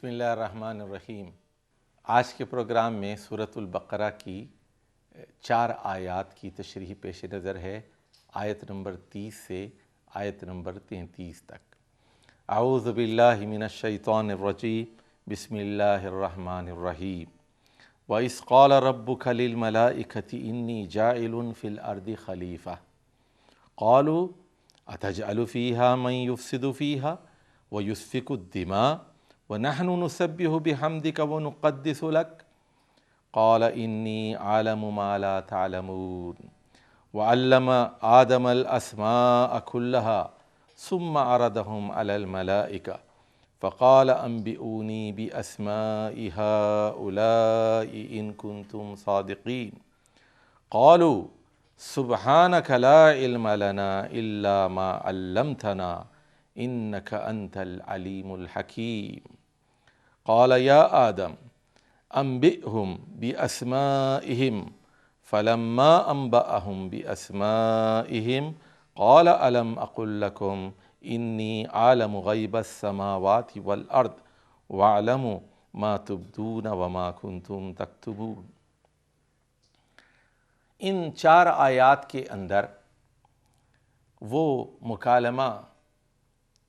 بسم اللہ الرحمن الرحیم۔ آج کے پروگرام میں سورۃ البقرہ کی 4 آیات کی تشریح پیش نظر ہے، آیت نمبر 30 سے آیت نمبر 33 تک۔ اعوذ باللہ من الشیطان الرجیم، بسم اللہ الرحمن الرحیم۔ وَإِذْ قَالَ رَبُّكَ لِلْمَلَائِكَةِ إِنِّي جَاعِلٌ فِي الْأَرْضِ خَلِيفَةً قَالُوا أَتَجْعَلُ فِيهَا مَن يُفْسِدُ فِيهَا وَيُسْفِكُ الدِّمَاءَ وَنَحْنُ نُسَبِّحُ بِحَمْدِكَ وَنُقَدِّسُ لَكَ قَالَ إِنِّي أَعْلَمُ مَا لَا تَعْلَمُونَ وَعَلَّمَ آدَمَ الْأَسْمَاءَ كُلَّهَا ثُمَّ عَرَضَهُمْ عَلَى الْمَلَائِكَةِ فَقَالَ أَنبِئُونِي بِأَسْمَاءِ هَؤُلَاءِ إِن كُنتُمْ صَادِقِينَ قَالُوا سُبْحَانَكَ لَا عِلْمَ لَنَا إِلَّا مَا عَلَّمْتَنَا إِنَّكَ أَنْتَ الْعَلِيمُ الْحَكِيمُ قَالَ يَا آدَمُ أَنبِئْهُم بِأَسْمَائِهِمْ فَلَمَّا أَنبَأَهُم بِأَسْمَائِهِمْ قَالَ أَلَمْ أَقُل لَّكُمْ إِنِّي أَعْلَمُ غَيْبَ السَّمَاوَاتِ وَالْأَرْضِ وَأَعْلَمُ مَا تُبْدُونَ وَمَا كُنتُمْ تَكْتُمُونَ۔ ان 4 آیات کے اندر وہ مکالمہ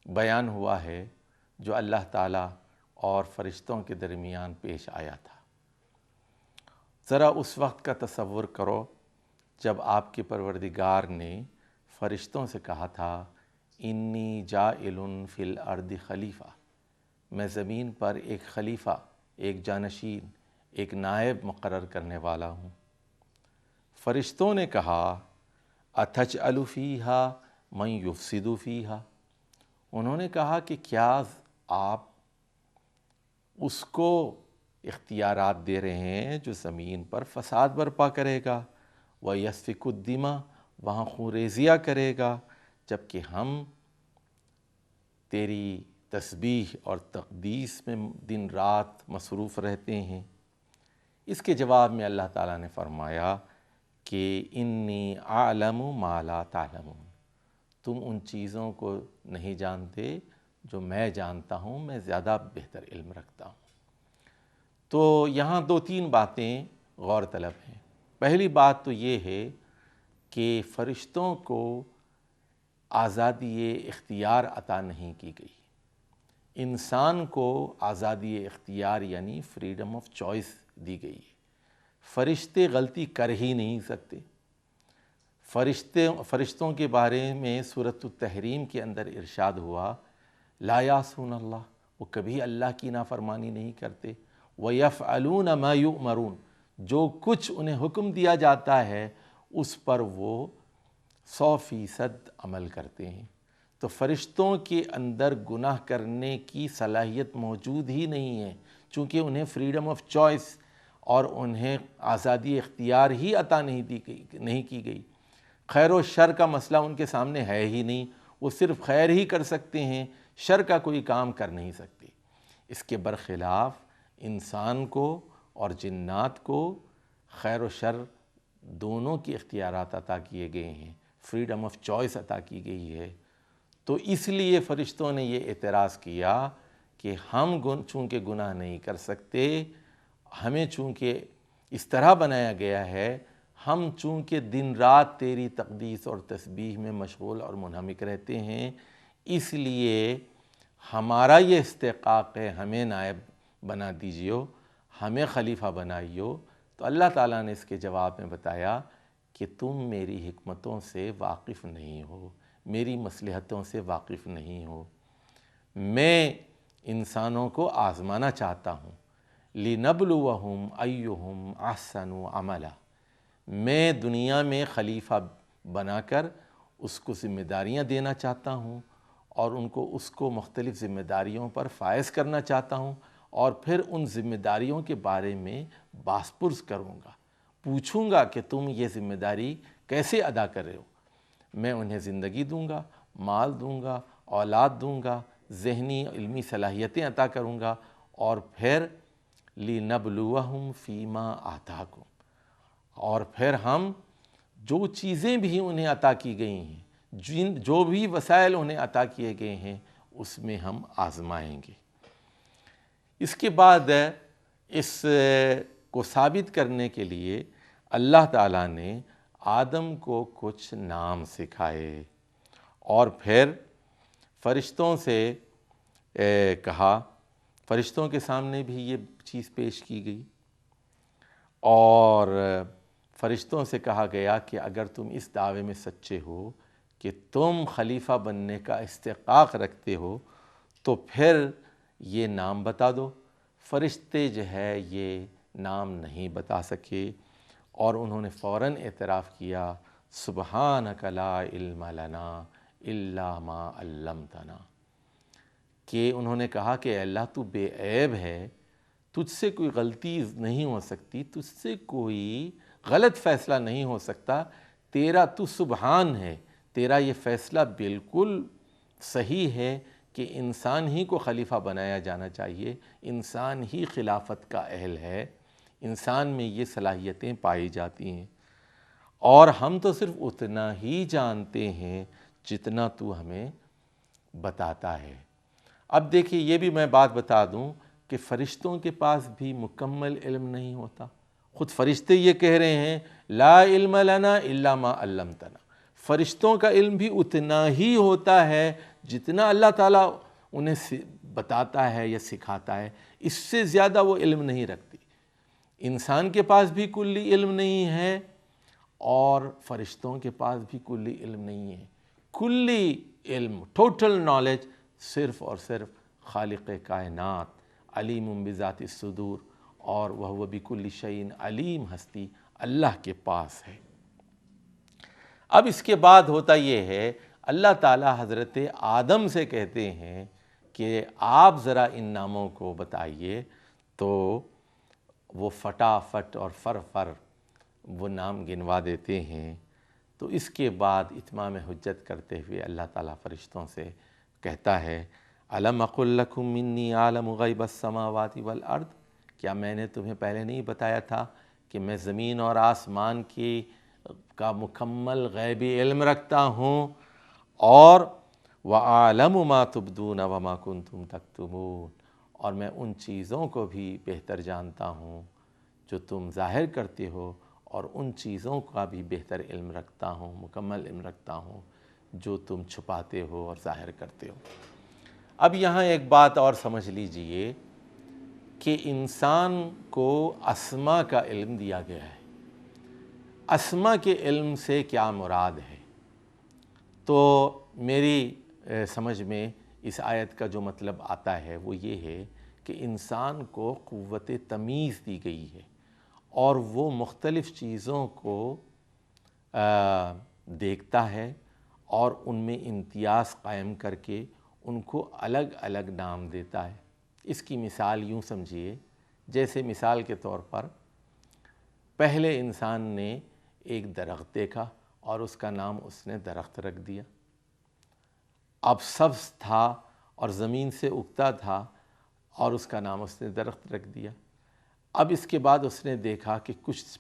بیان ہوا ہے جو اللہ تعالیٰ اور فرشتوں کے درمیان پیش آیا تھا۔ ذرا اس وقت کا تصور کرو جب آپ کے پروردگار نے فرشتوں سے کہا تھا انی جاعل فی الارض خلیفہ، میں زمین پر ایک خلیفہ، ایک جانشین، ایک نائب مقرر کرنے والا ہوں۔ فرشتوں نے کہا اتجعل فیہا من یفسد فیہا، انہوں نے کہا کہ کیا آپ اس کو اختیارات دے رہے ہیں جو زمین پر فساد برپا کرے گا، وَيَسْفِكُ الدِّمَاءَ، وہاں خون ریزیاں کرے گا، جبکہ ہم تیری تسبیح اور تقدیس میں دن رات مصروف رہتے ہیں۔ اس کے جواب میں اللہ تعالیٰ نے فرمایا کہ انی اعلم ما لا تعلمون، تم ان چیزوں کو نہیں جانتے جو میں جانتا ہوں، میں زیادہ بہتر علم رکھتا ہوں۔ تو یہاں 2-3 باتیں غور طلب ہیں۔ پہلی بات تو یہ ہے کہ فرشتوں کو آزادی اختیار عطا نہیں کی گئی۔ انسان کو آزادی اختیار یعنی فریڈم آف چوائس دی گئی ہے۔ فرشتے غلطی کر ہی نہیں سکتے۔ فرشتوں کے بارے میں سورۃ التحریم کے اندر ارشاد ہوا لا یعصون اللہ، وہ کبھی اللہ کی نافرمانی نہیں کرتے، وَيَفْعَلُونَ مَا يُؤْمَرُونَ، جو کچھ انہیں حکم دیا جاتا ہے اس پر وہ 100% عمل کرتے ہیں۔ تو فرشتوں کے اندر گناہ کرنے کی صلاحیت موجود ہی نہیں ہے، چونکہ انہیں فریڈم آف چوائس اور انہیں آزادی اختیار ہی عطا نہیں کی گئی۔ خیر و شر کا مسئلہ ان کے سامنے ہے ہی نہیں، وہ صرف خیر ہی کر سکتے ہیں، شر کا کوئی کام کر نہیں سکتے۔ اس کے برخلاف انسان کو اور جنات کو خیر و شر دونوں کی اختیارات عطا کیے گئے ہیں، فریڈم آف چوائس عطا کی گئی ہے۔ تو اس لیے فرشتوں نے یہ اعتراض کیا کہ ہم چونکہ گناہ نہیں کر سکتے، ہمیں چونکہ اس طرح بنایا گیا ہے، ہم چونکہ دن رات تیری تقدیس اور تسبیح میں مشغول اور منہمک رہتے ہیں، اس لیے ہمارا یہ استحقاق ہے، ہمیں نائب بنا دیجیو، ہمیں خلیفہ بنائیو۔ تو اللہ تعالیٰ نے اس کے جواب میں بتایا کہ تم میری حکمتوں سے واقف نہیں ہو، میری مصلحتوں سے واقف نہیں ہو۔ میں انسانوں کو آزمانا چاہتا ہوں، لِنَبْلُوَهُمْ أَيُّهُمْ أَحْسَنُ عَمَلًا، میں دنیا میں خلیفہ بنا کر اس کو ذمہ داریاں دینا چاہتا ہوں اور ان کو مختلف ذمہ داریوں پر فائز کرنا چاہتا ہوں، اور پھر ان ذمہ داریوں کے بارے میں باس پرس کروں گا، پوچھوں گا کہ تم یہ ذمہ داری کیسے ادا کر رہے ہو۔ میں انہیں زندگی دوں گا، مال دوں گا، اولاد دوں گا، ذہنی علمی صلاحیتیں عطا کروں گا، اور پھر لِنَبْلُوَهُمْ فِي مَا آتَاكُمْ، اور پھر ہم جو چیزیں بھی انہیں عطا کی گئی ہیں، جو بھی وسائل انہیں عطا کیے گئے ہیں، اس میں ہم آزمائیں گے۔ اس کے بعد اس کو ثابت کرنے کے لیے اللہ تعالیٰ نے آدم کو کچھ نام سکھائے اور پھر فرشتوں سے کہا، فرشتوں کے سامنے بھی یہ چیز پیش کی گئی اور فرشتوں سے کہا گیا کہ اگر تم اس دعوے میں سچے ہو کہ تم خلیفہ بننے کا استحقاق رکھتے ہو تو پھر یہ نام بتا دو۔ فرشتے جو ہے یہ نام نہیں بتا سکے اور انہوں نے فوراً اعتراف کیا، سبحانک لا علم لنا الا ما علمتنا، کہ انہوں نے کہا کہ اللہ تو بے عیب ہے، تجھ سے کوئی غلطی نہیں ہو سکتی، تجھ سے کوئی غلط فیصلہ نہیں ہو سکتا، تیرا تو سبحان ہے، تیرا یہ فیصلہ بالکل صحیح ہے کہ انسان ہی کو خلیفہ بنایا جانا چاہیے، انسان ہی خلافت کا اہل ہے، انسان میں یہ صلاحیتیں پائی جاتی ہیں، اور ہم تو صرف اتنا ہی جانتے ہیں جتنا تو ہمیں بتاتا ہے۔ اب دیکھیے یہ بھی میں بات بتا دوں کہ فرشتوں کے پاس بھی مکمل علم نہیں ہوتا، خود فرشتے یہ کہہ رہے ہیں لا علم لنا الا ما علمتنا، فرشتوں کا علم بھی اتنا ہی ہوتا ہے جتنا اللہ تعالیٰ انہیں بتاتا ہے یا سکھاتا ہے، اس سے زیادہ وہ علم نہیں رکھتی۔ انسان کے پاس بھی کلی علم نہیں ہے اور فرشتوں کے پاس بھی کلی علم نہیں ہے۔ کلی علم، ٹوٹل نالج صرف اور صرف خالق کائنات علیم بذات الصدور اور وہو بکل شیء علیم ہستی اللہ کے پاس ہے۔ اب اس کے بعد ہوتا یہ ہے اللہ تعالیٰ حضرت آدم سے کہتے ہیں کہ آپ ذرا ان ناموں کو بتائیے، تو وہ فٹافٹ اور فر وہ نام گنوا دیتے ہیں۔ تو اس کے بعد اتمام حجت کرتے ہوئے اللہ تعالیٰ فرشتوں سے کہتا ہے الم اقل لکم انی عالم غیب السماوات والارض، کیا میں نے تمہیں پہلے نہیں بتایا تھا کہ میں زمین اور آسمان کا مکمل غیبی علم رکھتا ہوں، اور وَأَعْلَمُ مَا تُبْدُونَ وَمَا كُنْتُمْ تَكْتُمُونَ، اور میں ان چیزوں کو بھی بہتر جانتا ہوں جو تم ظاہر کرتے ہو، اور ان چیزوں کا بھی بہتر علم رکھتا ہوں، مکمل علم رکھتا ہوں جو تم چھپاتے ہو اور ظاہر کرتے ہو۔ اب یہاں ایک بات اور سمجھ لیجئے کہ انسان کو اسما کا علم دیا گیا ہے۔ اسما کے علم سے کیا مراد ہے؟ تو میری سمجھ میں اس آیت کا جو مطلب آتا ہے وہ یہ ہے کہ انسان کو قوت تمیز دی گئی ہے اور وہ مختلف چیزوں کو دیکھتا ہے اور ان میں امتیاز قائم کر کے ان کو الگ الگ نام دیتا ہے۔ اس کی مثال یوں سمجھیے، جیسے مثال کے طور پر پہلے انسان نے ایک درخت دیکھا اور اس کا نام اس نے درخت رکھ دیا، اب سبز تھا اور زمین سے اگتا تھا اور اس کا نام اس نے درخت رکھ دیا۔ اب اس کے بعد اس نے دیکھا کہ کچھ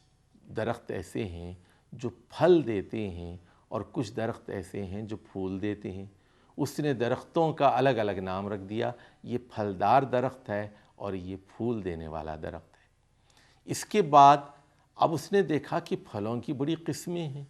درخت ایسے ہیں جو پھل دیتے ہیں اور کچھ درخت ایسے ہیں جو پھول دیتے ہیں، اس نے درختوں کا الگ الگ نام رکھ دیا، یہ پھلدار درخت ہے اور یہ پھول دینے والا درخت ہے۔ اس کے بعد اب اس نے دیکھا کہ پھلوں کی بڑی قسمیں ہیں،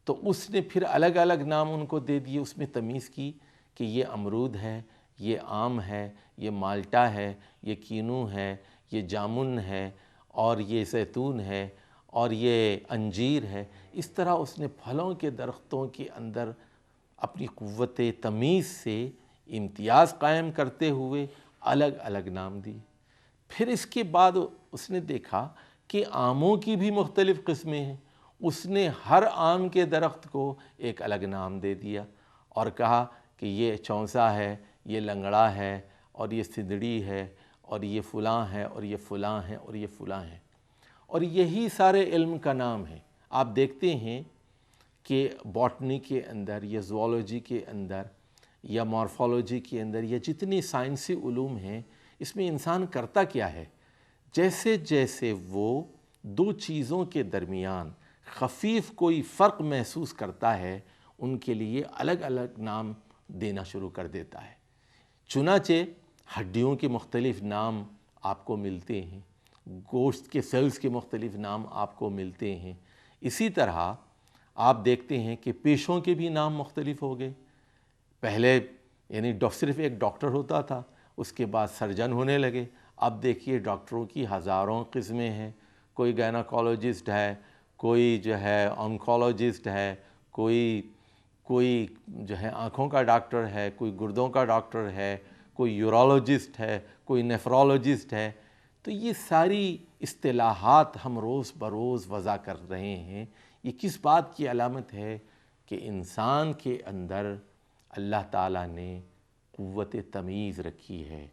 تو اس نے پھر الگ الگ نام ان کو دے دیے، اس میں تمیز کی کہ یہ امرود ہے، یہ آم ہے، یہ مالٹا ہے، یہ کینو ہے، یہ جامن ہے، اور یہ زیتون ہے، اور یہ انجیر ہے۔ اس طرح اس نے پھلوں کے درختوں کے اندر اپنی قوت تمیز سے امتیاز قائم کرتے ہوئے الگ الگ نام دی۔ پھر اس کے بعد اس نے دیکھا کہ آموں کی بھی مختلف قسمیں ہیں، اس نے ہر آم کے درخت کو ایک الگ نام دے دیا اور کہا کہ یہ چونسا ہے، یہ لنگڑا ہے، اور یہ سدڑی ہے، اور یہ فلاں ہے، اور یہ فلاں ہے، اور یہ فلاں ہے، اور یہی سارے علم کا نام ہے۔ آپ دیکھتے ہیں کہ باٹنی کے اندر یا زوالوجی کے اندر یا مورفولوجی کے اندر یا جتنی سائنسی علوم ہیں، اس میں انسان کرتا کیا ہے؟ جیسے جیسے وہ دو چیزوں کے درمیان خفیف کوئی فرق محسوس کرتا ہے، ان کے لیے الگ الگ نام دینا شروع کر دیتا ہے۔ چنانچہ ہڈیوں کے مختلف نام آپ کو ملتے ہیں، گوشت کے سیلز کے مختلف نام آپ کو ملتے ہیں۔ اسی طرح آپ دیکھتے ہیں کہ پیشوں کے بھی نام مختلف ہو گئے۔ پہلے یعنی صرف ایک ڈاکٹر ہوتا تھا، اس کے بعد سرجن ہونے لگے۔ اب دیکھیے ڈاکٹروں کی ہزاروں قسمیں ہیں، کوئی گائناکالوجسٹ ہے، کوئی جو ہے آنکولوجسٹ ہے، کوئی جو ہے آنکھوں کا ڈاکٹر ہے، کوئی گردوں کا ڈاکٹر ہے، کوئی یورولوجسٹ ہے، کوئی نیفرولوجسٹ ہے۔ تو یہ ساری اصطلاحات ہم روز بروز وضع کر رہے ہیں۔ یہ کس بات کی علامت ہے؟ کہ انسان کے اندر اللہ تعالیٰ نے قوت تمیز رکھی ہے،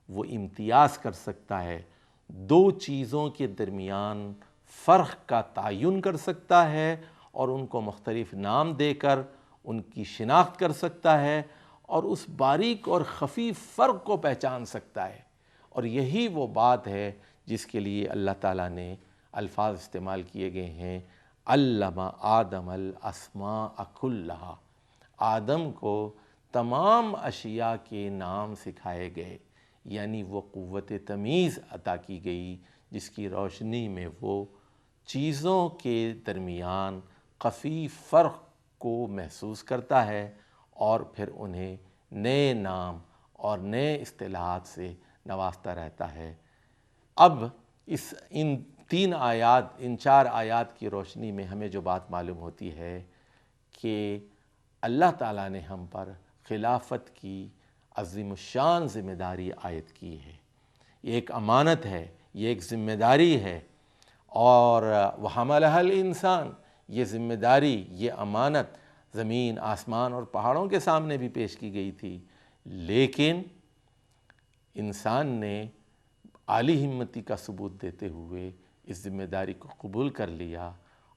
وہ امتیاز کر سکتا ہے، دو چیزوں کے درمیان فرق کا تعین کر سکتا ہے اور ان کو مختلف نام دے کر ان کی شناخت کر سکتا ہے اور اس باریک اور خفی فرق کو پہچان سکتا ہے۔ اور یہی وہ بات ہے جس کے لیے اللہ تعالیٰ نے الفاظ استعمال کیے گئے ہیں، علم آدم الاسماء کلھا، آدم کو تمام اشیاء کے نام سکھائے گئے، یعنی وہ قوت تمیز عطا کی گئی جس کی روشنی میں وہ چیزوں کے درمیان خفی فرق کو محسوس کرتا ہے اور پھر انہیں نئے نام اور نئے اصطلاحات سے نوازتا رہتا ہے۔ اب ان چار آیات کی روشنی میں ہمیں جو بات معلوم ہوتی ہے کہ اللہ تعالیٰ نے ہم پر خلافت کی عظیم الشان ذمہ داری عائد کی ہے۔ یہ ایک امانت ہے، یہ ایک ذمہ داری ہے، اور وَحَمَلَهَا الْإِنسان، یہ ذمہ داری، یہ امانت زمین، آسمان اور پہاڑوں کے سامنے بھی پیش کی گئی تھی، لیکن انسان نے عالی ہمتی کا ثبوت دیتے ہوئے اس ذمہ داری کو قبول کر لیا،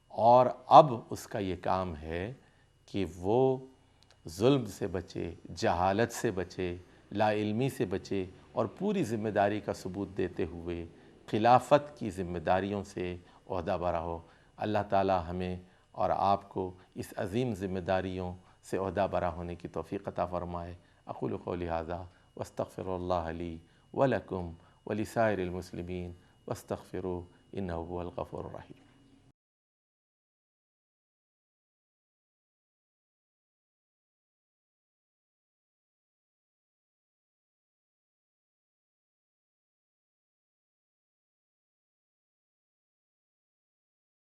اور اب اس کا یہ کام ہے کہ وہ ظلم سے بچے، جہالت سے بچے، لا علمی سے بچے اور پوری ذمہ داری کا ثبوت دیتے ہوئے خلافت کی ذمہ داریوں سے عہدہ برا ہو۔ اللہ تعالی ہمیں اور آپ کو اس عظیم ذمہ داریوں سے عہدہ برا ہونے کی توفیق عطا فرمائے۔ اقول قولی ھذا واستغفر اللہ لی ولکم ولسائر المسلمین واستغفروہ انہ هو الغفور الرحیم۔